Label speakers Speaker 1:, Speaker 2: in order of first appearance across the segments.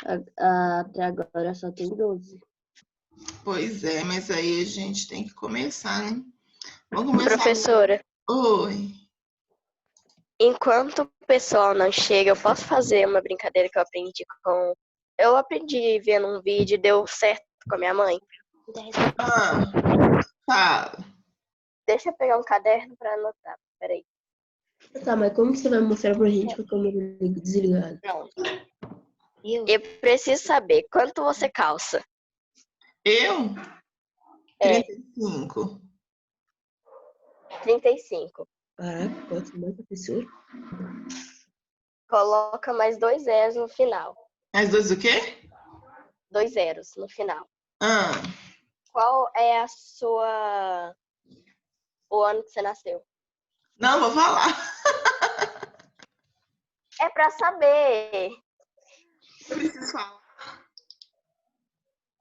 Speaker 1: Até agora só tem 12.
Speaker 2: Pois é, mas aí a gente tem que começar, né? Vamos começar.
Speaker 3: Professora,
Speaker 2: Oi.
Speaker 3: enquanto o pessoal não chega, eu posso fazer uma brincadeira que eu aprendi com. Eu aprendi vendo um vídeo e deu certo com a minha mãe.
Speaker 2: Ah, fala.
Speaker 3: Deixa eu pegar um caderno para anotar. Peraí.
Speaker 1: Tá, mas como você vai mostrar pra gente com a câmera desligada?
Speaker 3: Eu preciso saber quanto você calça.
Speaker 2: Eu?
Speaker 3: É.
Speaker 2: 35.
Speaker 3: 35.
Speaker 1: Caraca, pode ser mais professor?
Speaker 3: Coloca mais 2 zeros no final.
Speaker 2: Mais 2 o quê?
Speaker 3: 2 zeros no final.
Speaker 2: Ah,
Speaker 3: Qual é o ano que você nasceu?
Speaker 2: não, vou falar.
Speaker 3: É para saber.
Speaker 2: Eu preciso falar.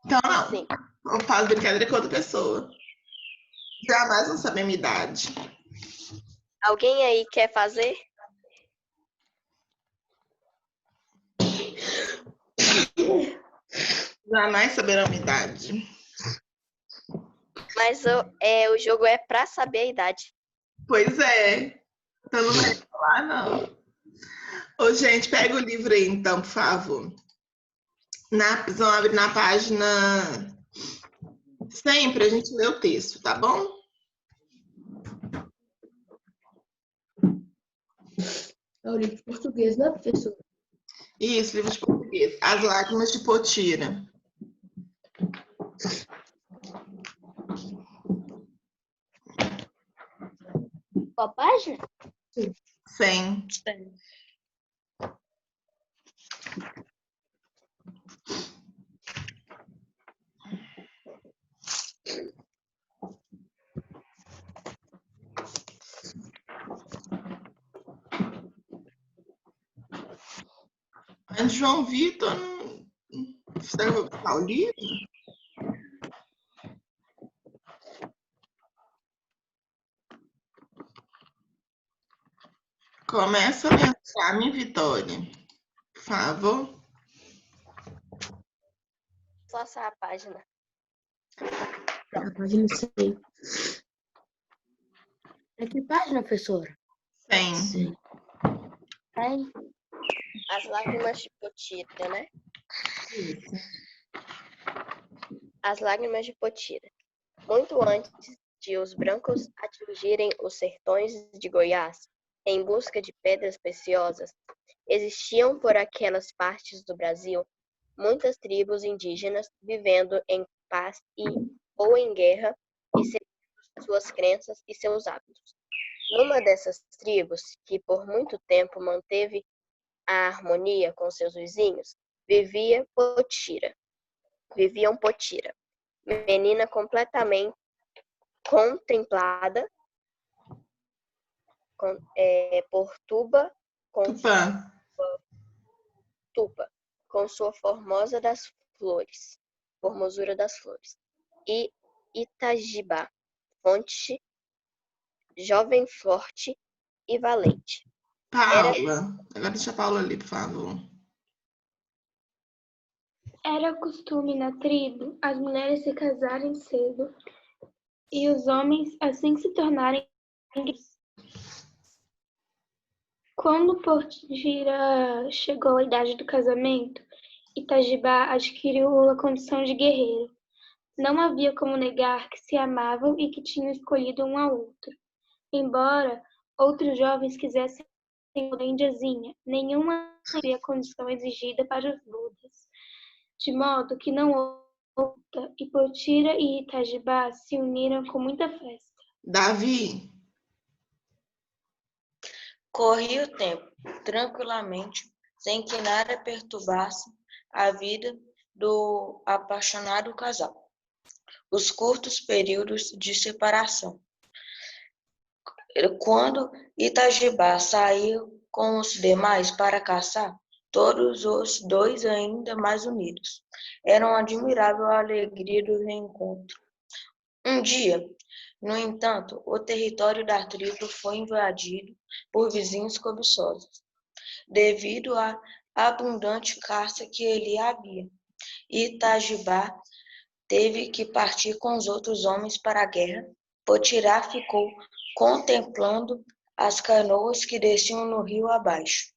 Speaker 2: Então, não.
Speaker 3: Sim.
Speaker 2: Eu faço brincadeira com outra pessoa. Jamais vão saber minha idade.
Speaker 3: Alguém aí quer fazer?
Speaker 2: Jamais saberão minha idade.
Speaker 3: Mas o jogo é para saber a idade.
Speaker 2: Pois é. Então não vai falar, não. Ô, gente, pega o livro aí, então, por favor. Vocês vão abrir na página 100 pra gente ler o texto, tá bom?
Speaker 1: É o livro de português, né, professor?
Speaker 2: Isso, livro de português. As Lágrimas de Potira.
Speaker 3: Qual página?
Speaker 2: 100. Mas João Vitor não. Será que eu vou buscar o livro? Começa a mensagem, Vitória. Por favor.
Speaker 3: Só essa página.
Speaker 1: A página 100. É que página, professora?
Speaker 2: 100.
Speaker 1: Sim.
Speaker 3: As Lágrimas de Potira, né?
Speaker 2: Isso.
Speaker 3: As Lágrimas de Potira. Muito antes de os brancos atingirem os sertões de Goiás em busca de pedras preciosas, existiam por aquelas partes do Brasil muitas tribos indígenas vivendo em paz ou em guerra e seguindo suas crenças e seus hábitos. Numa dessas tribos, que por muito tempo manteve a harmonia com seus vizinhos, viviam Potira, menina completamente contemplada por Tupa, com sua formosura das flores, e Itajibá, fonte, jovem forte e valente.
Speaker 2: Paula. Agora deixa a Paula ali, por favor.
Speaker 4: Era costume na tribo as mulheres se casarem cedo e os homens assim se tornarem guerreiros. Quando Potira chegou à idade do casamento, Itajibá adquiriu a condição de guerreiro. Não havia como negar que se amavam e que tinham escolhido um ao outro. Embora outros jovens quisessem uma indiazinha, nenhuma havia a condição exigida para os Budas. De modo que não houve luta, e Potira e Itajibá se uniram com muita festa.
Speaker 2: Davi.
Speaker 5: Corria o tempo, tranquilamente, sem que nada perturbasse a vida do apaixonado casal. Os curtos períodos de separação. Quando Itajibá saiu com os demais para caçar, todos os dois ainda mais unidos. Era uma admirável alegria do reencontro. Um dia, no entanto, o território da tribo foi invadido por vizinhos cobiçosos. Devido à abundante caça que ele havia. E Itajibá teve que partir com os outros homens para a guerra. Potirá ficou contemplando as canoas que desciam no rio abaixo,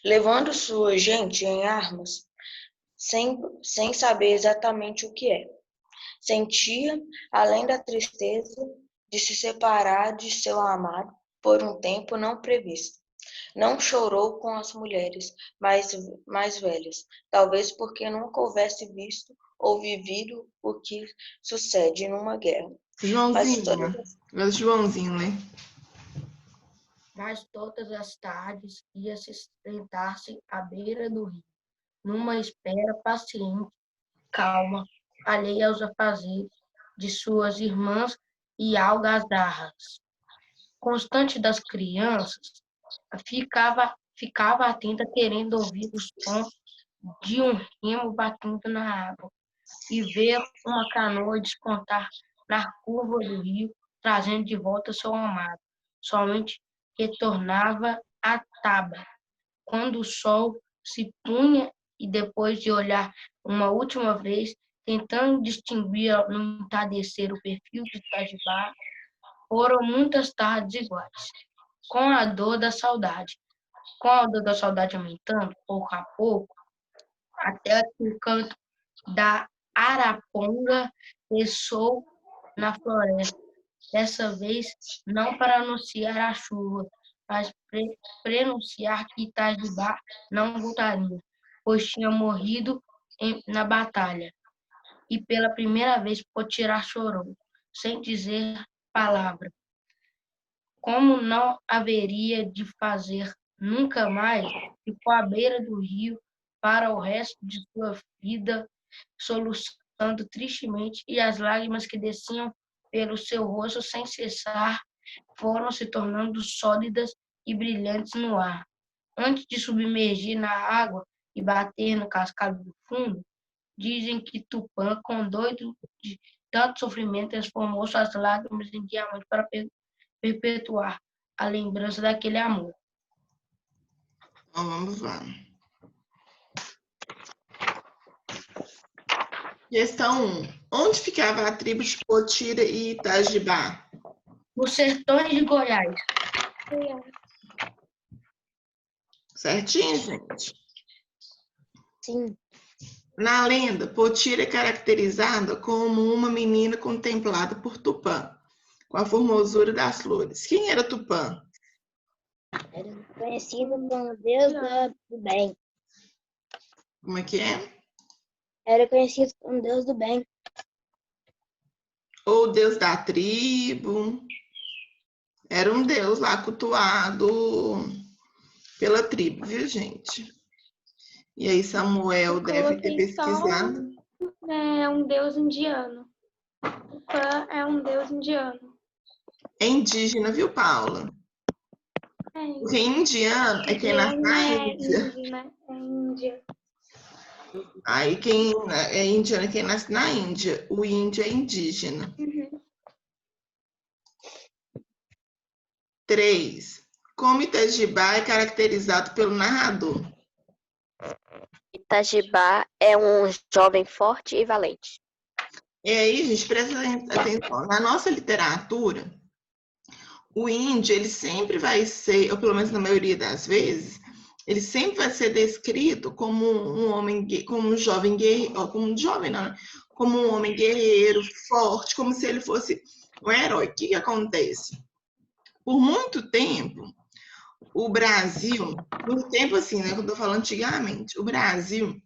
Speaker 5: levando sua gente em armas, sem saber exatamente o que é. Sentia, além da tristeza de se separar de seu amado por um tempo não previsto. Não chorou com as mulheres mais velhas, talvez porque nunca houvesse visto ou vivido o que sucede numa guerra.
Speaker 2: Joãozinho, né?
Speaker 6: Mas todas as tardes ia se sentar-se à beira do rio, numa espera paciente, calma, alheia aos afazeres de suas irmãs e algazarras. Constante das crianças, ficava atenta, querendo ouvir os sons de um remo batendo na água e ver uma canoa despontar na curva do rio, trazendo de volta seu amado. Somente retornava à taba quando o sol se punha e, depois de olhar uma última vez, tentando distinguir no entardecer o perfil de Itajibá, foram muitas tardes iguais, com a dor da saudade aumentando, pouco a pouco, até que o canto da araponga ressoou na floresta. Dessa vez, não para anunciar a chuva, mas prenunciar que Itajibá não voltaria, pois tinha morrido na batalha. E pela primeira vez Potirá chorou, sem dizer palavra. Como não haveria de fazer nunca mais, ficou à beira do rio para o resto de sua vida, soluçando tristemente, e as lágrimas que desciam pelo seu rosto sem cessar foram se tornando sólidas e brilhantes no ar. Antes de submergir na água e bater no cascado do fundo, dizem que Tupã, com doido de tanto sofrimento, transformou suas lágrimas em diamante para perpetuar a lembrança daquele amor.
Speaker 2: Então, vamos lá. Questão 1. Onde ficava a tribo de Potira e Itajibá?
Speaker 6: Nos sertões de Goiás.
Speaker 2: Certinho, gente?
Speaker 3: Sim.
Speaker 2: Na lenda, Potira é caracterizada como uma menina contemplada por Tupã, com a formosura das flores. Quem era Tupã?
Speaker 3: Era conhecido como Deus do bem.
Speaker 2: Como é que é?
Speaker 3: Era conhecido como Deus do bem.
Speaker 2: Ou Deus da tribo. Era um Deus lá cultuado pela tribo, viu, gente? E aí Samuel deve ter pesquisado.
Speaker 4: É um deus indiano. O Pan é um deus indiano.
Speaker 2: É indígena, viu, Paula? Porque indiano é quem nasce na Índia.
Speaker 4: É Índia.
Speaker 2: Aí quem é indiano é quem nasce na Índia. O índio é indígena. 3. Como Itajibá é caracterizado pelo narrador?
Speaker 3: Itajibá é um jovem forte e valente.
Speaker 2: E aí, gente, presta atenção. Na nossa literatura, o índio, ele sempre vai ser, ou pelo menos na maioria das vezes, ele sempre vai ser descrito como um homem, como um jovem guerreiro, como um jovem, não, como um homem guerreiro, forte, como se ele fosse um herói. O que acontece? Por muito tempo, o Brasil, muito tempo assim, né, que eu tô falando antigamente, o Brasil,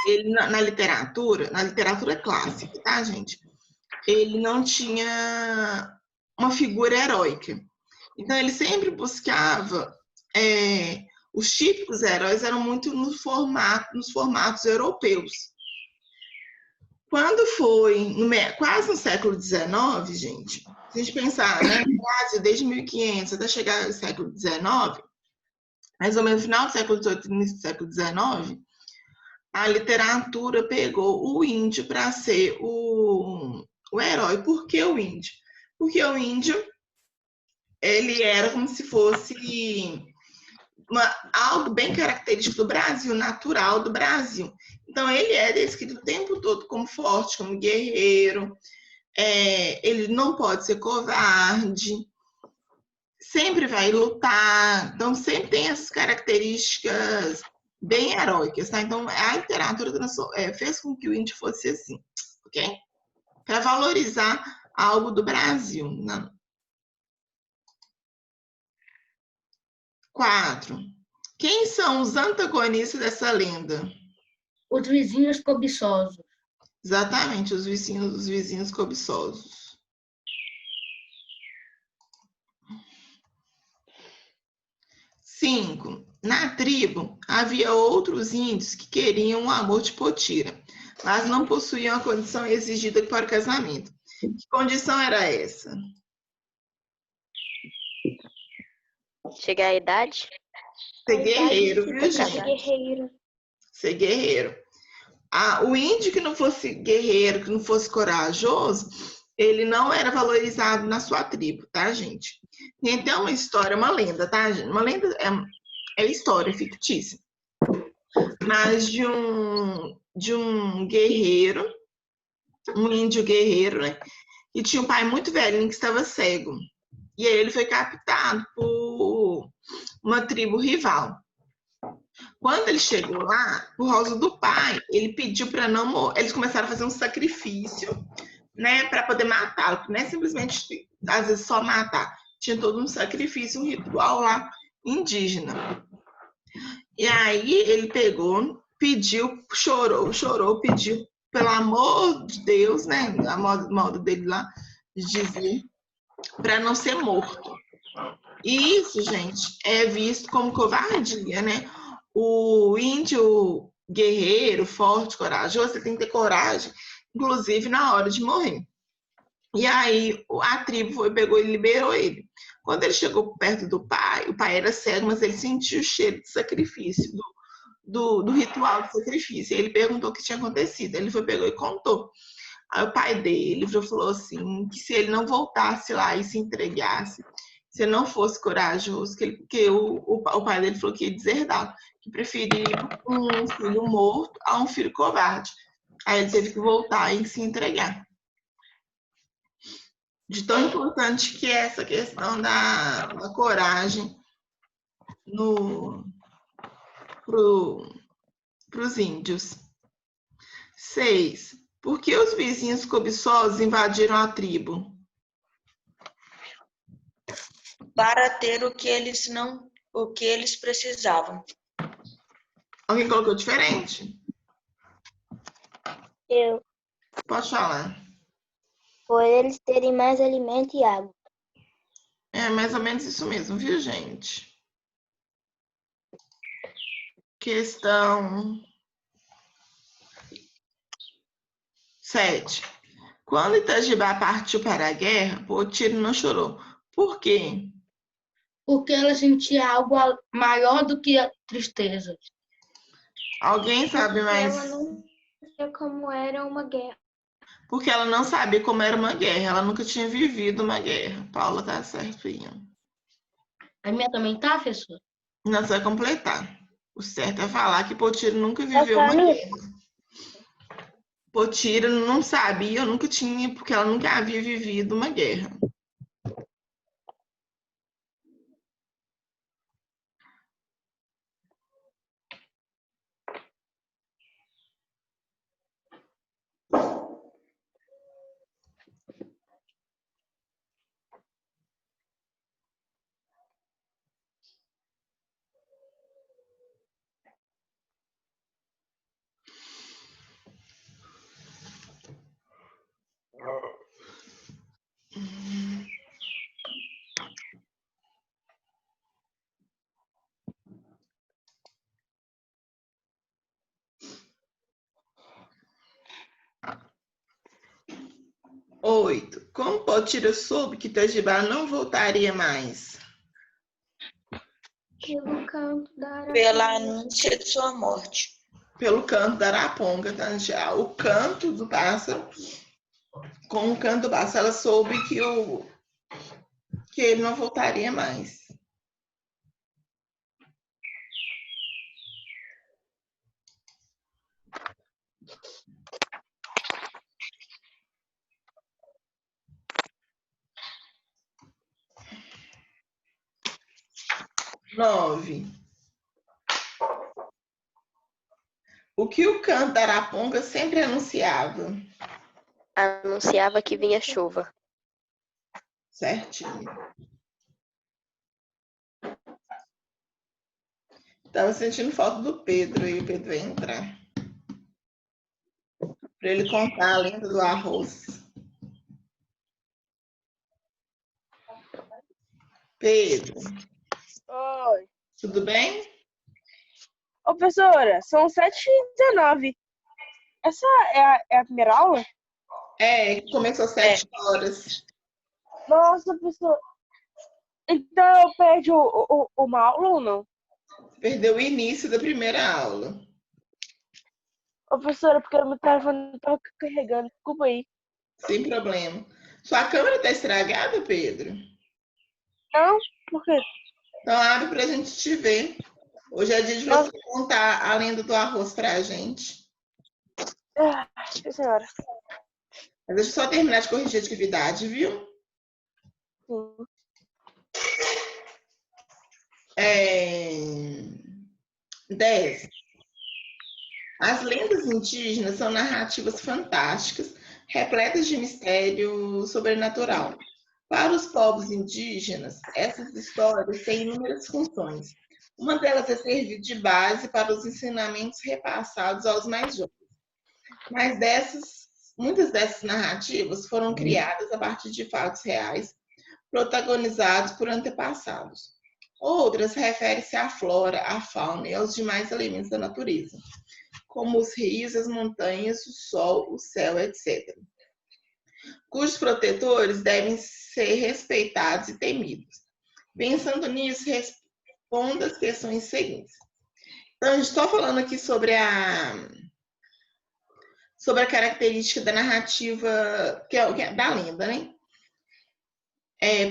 Speaker 2: ele na literatura clássica, tá, gente? Ele não tinha uma figura heróica. Então, ele sempre buscava... os típicos heróis eram muito nos formatos europeus. Quando foi quase no século XIX, gente, se a gente pensar, né, quase desde 1500 até chegar ao século XIX, mais ou menos no final do século XVIII, início do século XIX, a literatura pegou o índio para ser o herói. Por que o índio? Porque o índio, ele era como se fosse algo bem característico do Brasil, natural do Brasil. Então, ele é descrito o tempo todo como forte, como guerreiro, ele não pode ser covarde, sempre vai lutar, então sempre tem essas características bem heróicas, tá? Então, a literatura fez com que o índio fosse assim, ok? Para valorizar algo do Brasil. Não. 4. Quem são os antagonistas dessa lenda?
Speaker 6: Os vizinhos cobiçosos.
Speaker 2: Exatamente, os vizinhos cobiçosos. 5. Na tribo, havia outros índios que queriam o amor de Potira, mas não possuíam a condição exigida para o casamento. Que condição era essa?
Speaker 3: Chegar à idade?
Speaker 2: Ser guerreiro, viu,
Speaker 4: Ser
Speaker 2: gente?
Speaker 4: guerreiro.
Speaker 2: Ser guerreiro. O índio que não fosse guerreiro, que não fosse corajoso, ele não era valorizado na sua tribo, tá, gente? Tem até uma história, uma lenda, tá, gente? Uma lenda é história fictícia. Mas de um guerreiro, um índio guerreiro, né? Que tinha um pai muito velhinho que estava cego. E aí ele foi captado por uma tribo rival. Quando ele chegou lá, por causa do pai, ele pediu para não morrer. Eles começaram a fazer um sacrifício, né, para poder matá-lo. Não é simplesmente, às vezes, só matar. Tinha todo um sacrifício, um ritual lá indígena. E aí ele pegou, pediu, chorou, pediu, pelo amor de Deus, né, a modo dele lá, de dizer, para não ser morto. E isso, gente, é visto como covardia, né? O índio guerreiro, forte, corajoso, você tem que ter coragem, inclusive na hora de morrer. E aí a tribo pegou e liberou ele. Quando ele chegou perto do pai, o pai era cego, mas ele sentiu o cheiro de sacrifício, do ritual de sacrifício. E ele perguntou o que tinha acontecido. Ele pegou e contou. Aí o pai dele falou assim, que se ele não voltasse lá e se entregasse, se ele não fosse corajoso, que o pai dele falou que ia deserdar, que preferia um filho morto a um filho covarde. Aí ele teve que voltar e se entregar. De tão importante que é essa questão da coragem para os índios. 6. Por que os vizinhos cobiçosos invadiram a tribo?
Speaker 5: Para ter o que eles precisavam.
Speaker 2: Alguém colocou diferente?
Speaker 7: Eu.
Speaker 2: Pode falar.
Speaker 7: Por eles terem mais alimento e água.
Speaker 2: É mais ou menos isso mesmo, viu, gente? Questão 7. Quando Itajibá partiu para a guerra, Potira não chorou. Por quê?
Speaker 6: Porque ela sentia algo maior do que a tristeza.
Speaker 2: Alguém sabe mais?
Speaker 4: Ela não sabia como era uma guerra.
Speaker 2: Porque ela não sabia como era uma guerra. Ela nunca tinha vivido uma guerra. Paula tá certinha.
Speaker 6: A minha também tá, professor?
Speaker 2: Não, você vai completar. O certo é falar que Potira nunca viveu uma guerra. Potira não sabia, nunca tinha, porque ela nunca havia vivido uma guerra. Oito. Como Potira soube que Itajibá não voltaria mais?
Speaker 4: Pelo canto da Araponga.
Speaker 5: Pela anúncia de sua morte.
Speaker 2: Pelo canto da Araponga, tá, gente? O canto do pássaro. Com o canto do pássaro, ela soube que ele não voltaria mais. Nove. O que o canto da Araponga sempre anunciava?
Speaker 3: Anunciava que vinha chuva.
Speaker 2: Certinho. Tava sentindo falta do Pedro aí, o Pedro vai entrar. Para ele contar a lenda do arroz. Pedro,
Speaker 8: Oi.
Speaker 2: tudo bem?
Speaker 8: Ô, professora, são 7h19. Essa é a primeira aula?
Speaker 2: É, começou às 7 horas.
Speaker 8: Nossa, professora. Então eu perdi uma aula ou não?
Speaker 2: Perdeu o início da primeira aula.
Speaker 8: Ô, professora, porque o meu telefone não tava carregando. Desculpa aí.
Speaker 2: Sem problema. Sua câmera tá estragada, Pedro?
Speaker 8: Não? Por quê?
Speaker 2: Então abre pra gente te ver. Hoje é dia de você contar a lenda do arroz pra gente.
Speaker 8: Ah, sim, senhora.
Speaker 2: Mas deixa eu só terminar de corrigir a atividade, viu?
Speaker 8: Sim.
Speaker 2: 10. As lendas indígenas são narrativas fantásticas, repletas de mistério sobrenatural. Para os povos indígenas, essas histórias têm inúmeras funções. Uma delas é servir de base para os ensinamentos repassados aos mais jovens. Mas muitas dessas narrativas foram criadas a partir de fatos reais, protagonizados por antepassados. Outras referem-se à flora, à fauna e aos demais elementos da natureza, como os rios, as montanhas, o sol, o céu, etc., cujos protetores devem ser respeitados e temidos. Pensando nisso, responda as questões seguintes. Então, a gente está falando aqui sobre a característica da narrativa, que é da lenda, né?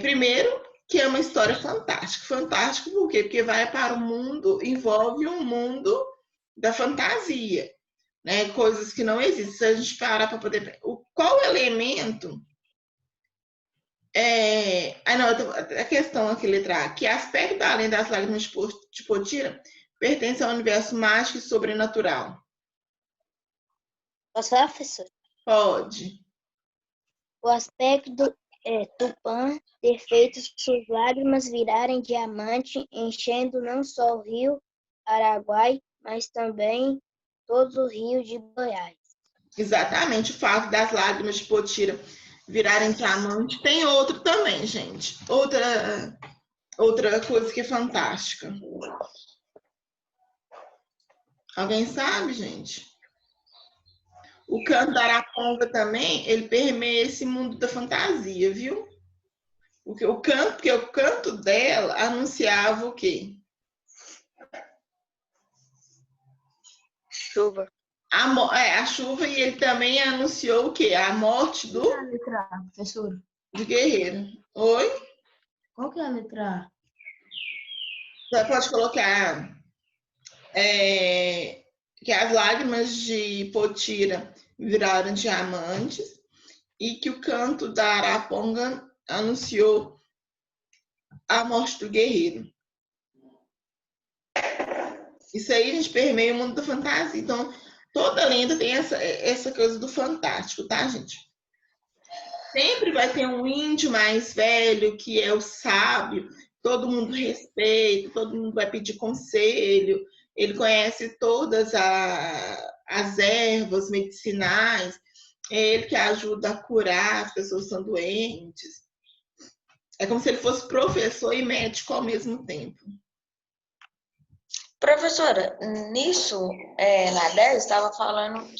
Speaker 2: Primeiro, que é uma história fantástica. Fantástico por quê? Porque vai para o mundo, envolve um mundo da fantasia, né? Coisas que não existem. Se a gente parar para poder... Qual elemento... a questão aqui, letra A. Que aspecto da lenda das lágrimas de Potira pertence ao universo mágico e sobrenatural?
Speaker 7: Posso falar, professor?
Speaker 2: Pode.
Speaker 7: O aspecto é Tupã ter feito suas lágrimas virarem diamante, enchendo não só o rio Araguai, mas também todo o rio de Goiás.
Speaker 2: Exatamente, o fato das lágrimas de Potira virarem diamante. Tem outro também, gente. Outra coisa que é fantástica. Alguém sabe, gente? O canto da Araponga também, ele permeia esse mundo da fantasia, viu? Porque o canto dela anunciava o quê?
Speaker 3: Chuva.
Speaker 2: A chuva, e ele também anunciou o quê? A morte do...
Speaker 6: Qual é a letra A, professor?
Speaker 2: de guerreiro. Oi?
Speaker 6: Qual que é a letra A?
Speaker 2: Você pode colocar que as lágrimas de Potira viraram diamantes e que o canto da Araponga anunciou a morte do guerreiro. Isso aí a gente permeia o mundo da fantasia. Então, toda lenda tem essa coisa do fantástico, tá, gente? Sempre vai ter um índio mais velho, que é o sábio, todo mundo respeita, todo mundo vai pedir conselho, ele conhece todas as ervas medicinais, é ele que ajuda a curar as pessoas que são doentes. É como se ele fosse professor e médico ao mesmo tempo.
Speaker 5: Professora, nisso, na 10, estava falando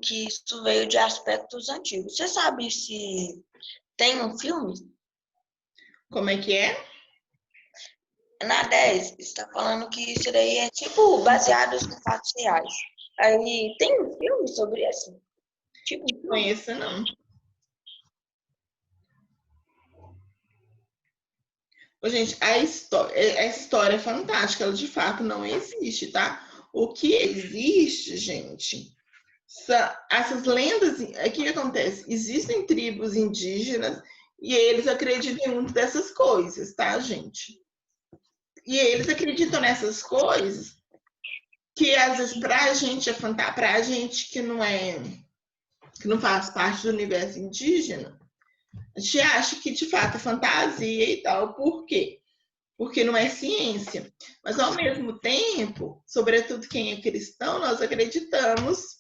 Speaker 5: que isso veio de aspectos antigos. Você sabe se tem um filme?
Speaker 2: Como é que é?
Speaker 5: Na 10, está falando que isso daí é tipo baseado em fatos reais. Aí tem um filme sobre isso? Tipo,
Speaker 2: Não conheço, não. Gente, essa história é fantástica, ela de fato não existe, tá? O que existe, gente, Essas lendas, o que acontece? Existem tribos indígenas e eles acreditam em muito dessas coisas, tá, gente? E eles acreditam nessas coisas que às vezes pra gente é fantástico, pra gente que não faz parte do universo indígena, a gente acha que de fato é fantasia e tal. Por quê? Porque não é ciência. Mas ao mesmo tempo, sobretudo quem é cristão, nós acreditamos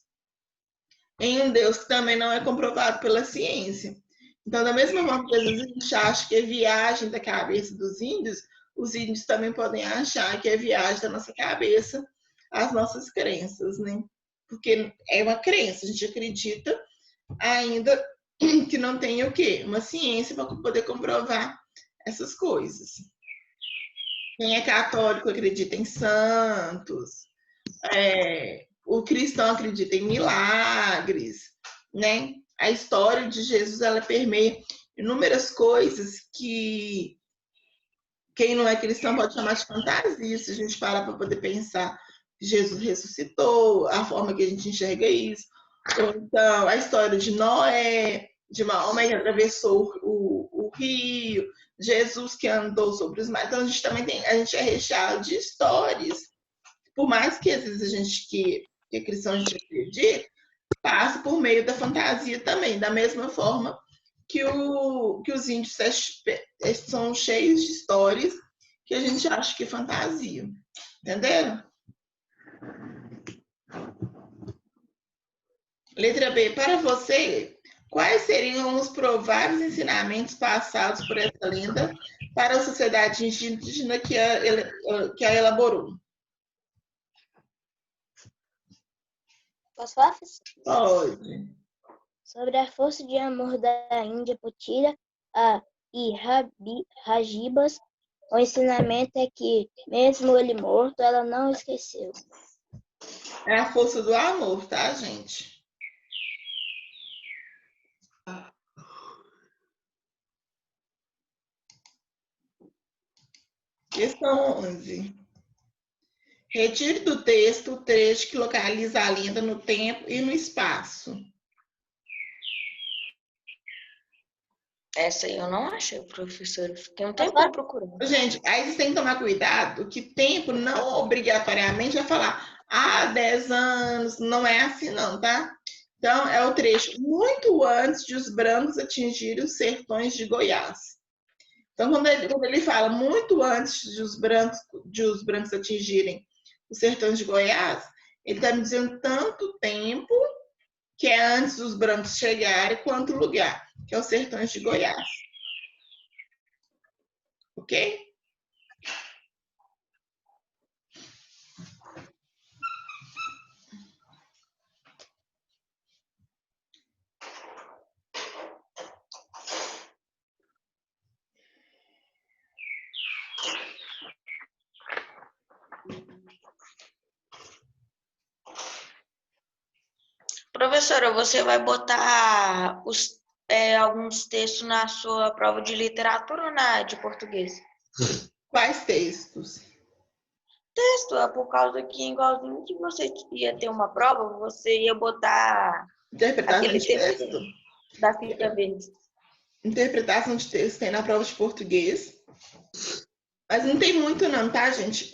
Speaker 2: em um Deus que também não é comprovado pela ciência. Então, da mesma forma que às vezes a gente acha que é viagem da cabeça dos índios, os índios também podem achar que é viagem da nossa cabeça as nossas crenças, né? Porque é uma crença, a gente acredita ainda que não tem o quê? Uma ciência para poder comprovar essas coisas. Quem é católico acredita em santos, o cristão acredita em milagres, né? A história de Jesus, ela permeia inúmeras coisas que quem não é cristão pode chamar de fantasia, se a gente parar para poder pensar que Jesus ressuscitou, a forma que a gente enxerga isso. Ou então, a história de Noé, de Maomé que atravessou o rio, Jesus que andou sobre os mares. Então, a gente também a gente é recheado de histórias. Por mais que às vezes a gente que é cristão, a gente acredita, passa por meio da fantasia também, da mesma forma que os índios são cheios de histórias que a gente acha que é fantasia. Entenderam? Letra B. Para você, quais seriam os prováveis ensinamentos passados por essa lenda para a sociedade indígena que a elaborou?
Speaker 7: Posso falar?
Speaker 2: Pode.
Speaker 7: Sobre a força de amor da Índia Potira e Rajibas, o ensinamento é que, mesmo ele morto, ela não esqueceu.
Speaker 2: É a força do amor, tá, gente? Questão 11. Retire do texto o trecho que localiza a lenda no tempo e no espaço.
Speaker 5: Essa aí eu não achei, professora. Fiquei um tempo procurando.
Speaker 2: Gente, aí vocês têm que tomar cuidado que tempo não obrigatoriamente vai falar 10 anos, não é assim não, tá? Então, é o trecho muito antes de os brancos atingirem os sertões de Goiás. Então, quando ele fala muito antes de os brancos atingirem os sertões de Goiás, ele está me dizendo tanto tempo que é antes dos brancos chegarem, quanto o lugar, que é os sertões de Goiás. Ok?
Speaker 5: Professora, você vai botar alguns textos na sua prova de literatura ou na de português?
Speaker 2: Quais textos?
Speaker 5: Texto, é por causa que, igualzinho que você ia ter uma prova, você ia botar
Speaker 2: Interpretação
Speaker 5: aquele
Speaker 2: de texto?
Speaker 5: da fita verde.
Speaker 2: Interpretação de texto tem na prova de português. Mas não tem muito não, tá, gente?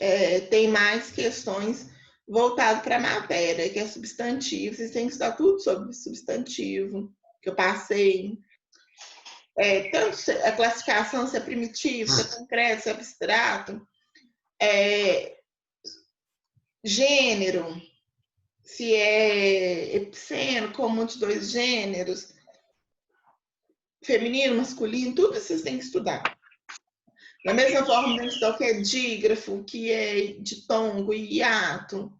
Speaker 2: Tem mais questões voltadas para a matéria, que é substantivo. Vocês têm que estudar tudo sobre substantivo, que eu passei. Tanto a classificação, se é primitivo, se é concreto, se é abstrato. Gênero, se é epiceno, comum de dois gêneros. Feminino, masculino, tudo isso vocês têm que estudar. Da mesma forma, tem que estudar o que é dígrafo, o que é ditongo e hiato.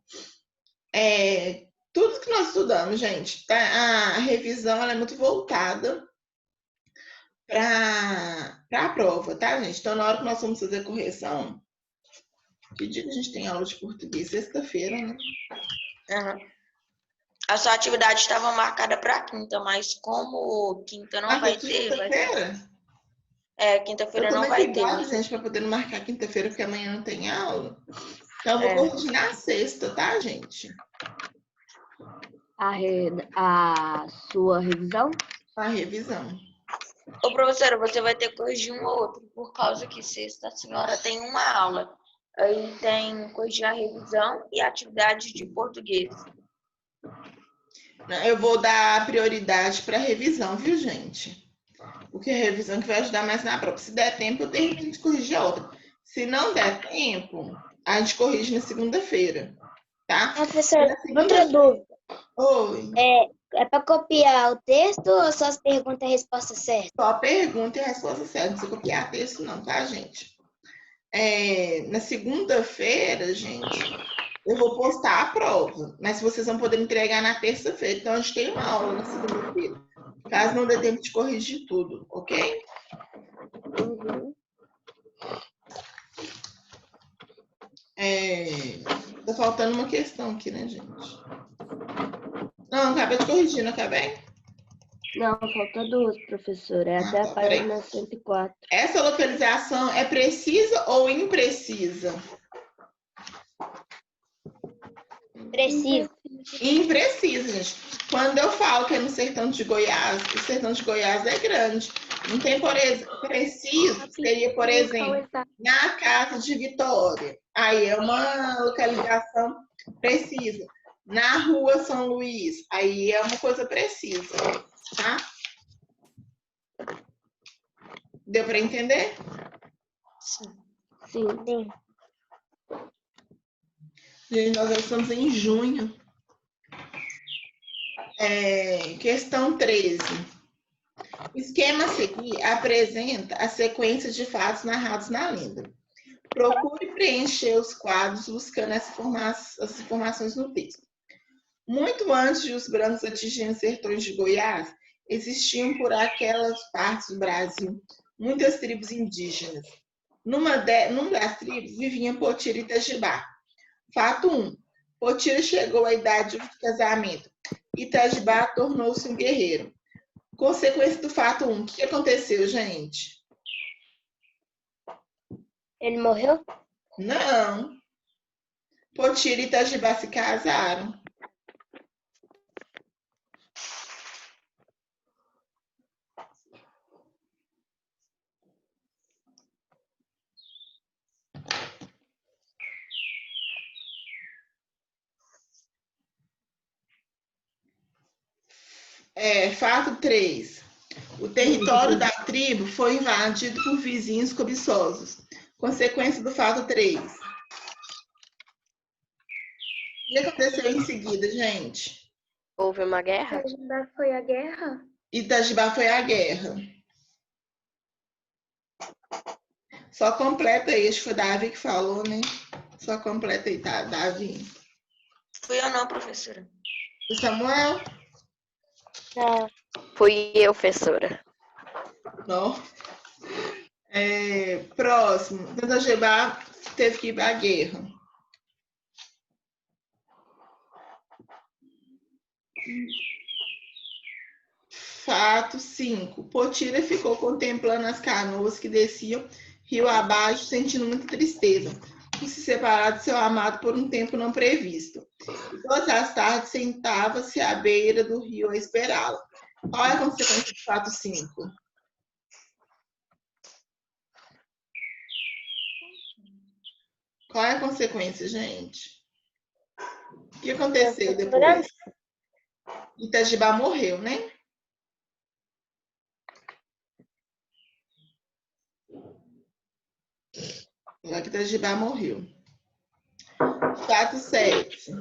Speaker 2: Tudo que nós estudamos, gente, tá? A revisão ela é muito voltada para a prova, tá, gente? Então, na hora que nós vamos fazer a correção, que dia que a gente tem aula de português? Sexta-feira, né?
Speaker 5: Uhum. A sua atividade estava marcada para quinta, mas como quinta não vai ter...
Speaker 2: Quinta-feira?
Speaker 5: Quinta-feira não vai ter.
Speaker 2: Cuidado, gente, para poder não marcar quinta-feira, porque amanhã não tem aula. Então, eu vou corrigir na sexta, tá, gente?
Speaker 9: a sua revisão?
Speaker 2: A revisão.
Speaker 5: Ô, professora, você vai ter que corrigir um ou outro, por causa que sexta a senhora tem uma aula. Aí tem corrigir a revisão e atividade de português.
Speaker 2: Eu vou dar prioridade para revisão, viu, gente? Porque a revisão que vai ajudar mais na prova. Se der tempo, eu termino de corrigir a outra. Se não der tempo, a gente corrige na segunda-feira, tá?
Speaker 7: Professora, outra dúvida.
Speaker 2: Oi.
Speaker 7: É para copiar o texto ou só as perguntas e a resposta certa?
Speaker 2: Só a pergunta e a resposta certa. Não precisa copiar texto, não, tá, gente? Na segunda-feira, gente, eu vou postar a prova. Mas vocês vão poder entregar na terça-feira. Então, a gente tem uma aula na segunda-feira. Caso não dê tempo de corrigir tudo, ok?
Speaker 3: Uhum.
Speaker 2: Tá faltando uma questão aqui, né, gente? Não, acabei de corrigir, não acabei?
Speaker 9: Não, falta duas, professora. É até a
Speaker 2: tá, peraí.
Speaker 9: página 104.
Speaker 2: Essa localização é precisa ou imprecisa?
Speaker 7: Preciso.
Speaker 2: Imprecisa, gente. Quando eu falo que é no sertão de Goiás, o sertão de Goiás é grande. Não tem, por exemplo, preciso, seria, por exemplo, na casa de Vitória. Aí é uma localização precisa. Na rua São Luís, aí é uma coisa precisa, tá? Deu para entender?
Speaker 5: Sim.
Speaker 7: Sim.
Speaker 2: Gente, nós já estamos em junho. Questão 13. O esquema a seguir apresenta a sequência de fatos narrados na lenda. Procure preencher os quadros buscando as informações no texto. Muito antes de os brancos atingirem os sertões de Goiás, existiam por aquelas partes do Brasil muitas tribos indígenas. Numa das tribos viviam Potira e Itajibá. Fato 1. Potira chegou à idade de casamento. Itajibá tornou-se um guerreiro. Consequência do fato 1. O que aconteceu, gente?
Speaker 7: Ele morreu?
Speaker 2: Não. Potira e Itajibá se casaram. Fato 3. O território da tribo foi invadido por vizinhos cobiçosos. Consequência do fato 3. O que aconteceu em seguida, gente?
Speaker 3: Houve uma guerra?
Speaker 4: Itajibá foi a guerra?
Speaker 2: Itajibá foi a guerra. Só completa aí, acho que foi Davi que falou, né? Só completa aí, tá, Davi?
Speaker 5: Fui eu não, professora.
Speaker 2: O Samuel?
Speaker 7: Não.
Speaker 3: Fui eu, professora.
Speaker 2: Não. Próximo. Itajibá teve que ir para a guerra. Fato 5. Potira ficou contemplando as canoas que desciam rio abaixo, sentindo muita tristeza por se separar de seu amado por um tempo não previsto. E todas as tardes sentava-se à beira do rio a esperá-la. Qual é a consequência do fato 5? Qual é a consequência, gente? O que aconteceu depois? Itajibá morreu, né? Lá que Itajibá morreu. Fato 7.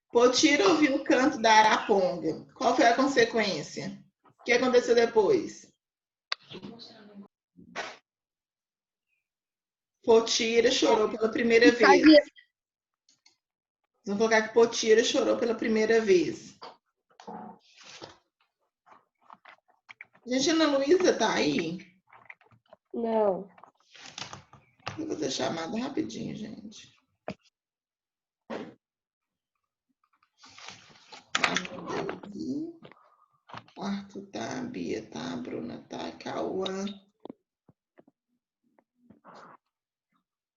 Speaker 2: Potira ouviu o canto da araponga. Qual foi a consequência? O que aconteceu depois? Potira chorou pela primeira vez. Vamos colocar que Potira chorou pela primeira vez. Gente, Ana Luísa tá aí?
Speaker 9: Não.
Speaker 2: Eu vou fazer chamada rapidinho, gente. Arthur tá, Bia tá, Bruna tá, Cauã.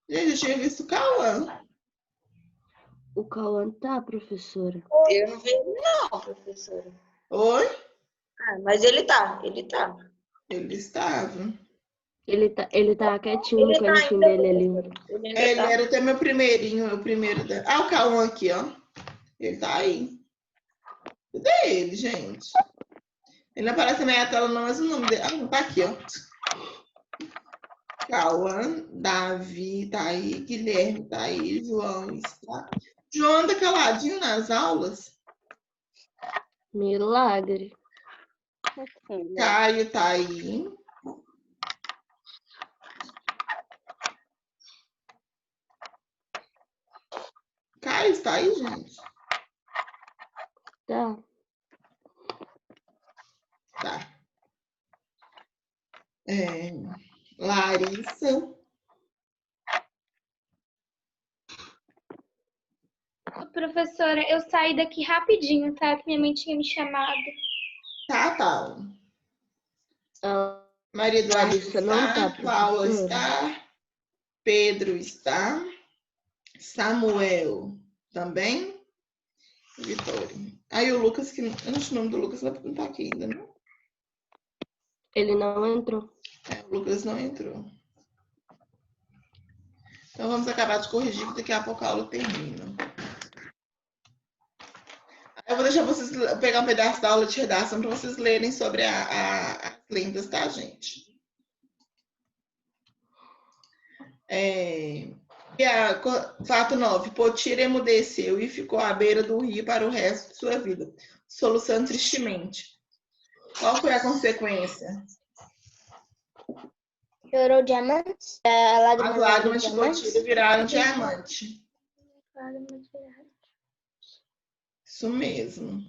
Speaker 2: Gente, eu tinha visto o Cauã.
Speaker 9: O Cauã tá, professora?
Speaker 5: Eu não vi ele não, professora.
Speaker 2: Oi?
Speaker 5: Ah, mas ele tá.
Speaker 2: Ele estava.
Speaker 9: Ele tá quietinho no
Speaker 5: Ele tá
Speaker 9: cantinho
Speaker 5: ainda,
Speaker 9: dele ali.
Speaker 5: professora. Ele ainda
Speaker 2: Ele
Speaker 5: tá.
Speaker 2: era até meu primeirinho, o primeiro da... Ah, o Cauã aqui, ó. Ele tá aí. Cadê ele, gente? Ele não aparece na minha tela, não, mas o nome dele... Ah, não, tá aqui, ó. Cauã, Davi tá aí, Guilherme tá aí, João está. João anda caladinho nas aulas.
Speaker 9: Milagre.
Speaker 2: Caio tá aí. Caio está aí, gente?
Speaker 9: Tá.
Speaker 2: Tá. Larissa.
Speaker 4: Professora, eu saí daqui rapidinho, tá? Que minha mãe tinha me chamado.
Speaker 2: Tá.
Speaker 9: A
Speaker 2: Maria Eduarda
Speaker 9: Larissa não
Speaker 2: está.
Speaker 9: tá,
Speaker 2: Paula
Speaker 9: professora.
Speaker 2: está. Pedro está. Samuel também. Vitória. Aí o Lucas, que antes o nome do Lucas não tá aqui ainda, né?
Speaker 9: Ele não entrou.
Speaker 2: O Lucas não entrou. Então vamos acabar de corrigir, que daqui a pouco a aula termina. Eu vou deixar vocês pegar um pedaço da aula de redação para vocês lerem sobre as lendas, tá, gente? Fato 9. Potira emudeceu e ficou à beira do rio para o resto de sua vida, soluçando tristemente. Qual foi a consequência?
Speaker 7: Chorou diamantes?
Speaker 2: As lágrimas de Potira viraram diamante. Isso mesmo.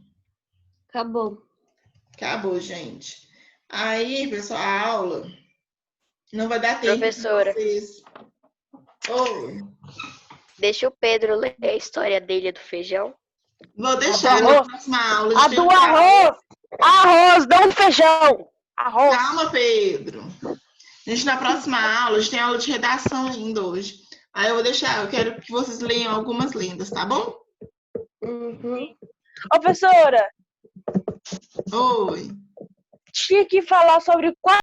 Speaker 9: Acabou,
Speaker 2: gente. Aí, pessoal, a aula não vai dar tempo
Speaker 3: Professora.
Speaker 2: para vocês. Oi.
Speaker 3: Deixa o Pedro ler a história dele do feijão.
Speaker 2: Vou deixar na próxima aula.
Speaker 8: A do arroz! Arroz, não feijão! Arroz!
Speaker 2: Calma, Pedro. Gente, na próxima aula, a gente tem aula de redação ainda hoje. Aí eu quero que vocês leiam algumas lendas, tá bom?
Speaker 9: Uhum.
Speaker 8: Ô, professora!
Speaker 2: Oi.
Speaker 8: Tinha que falar sobre qual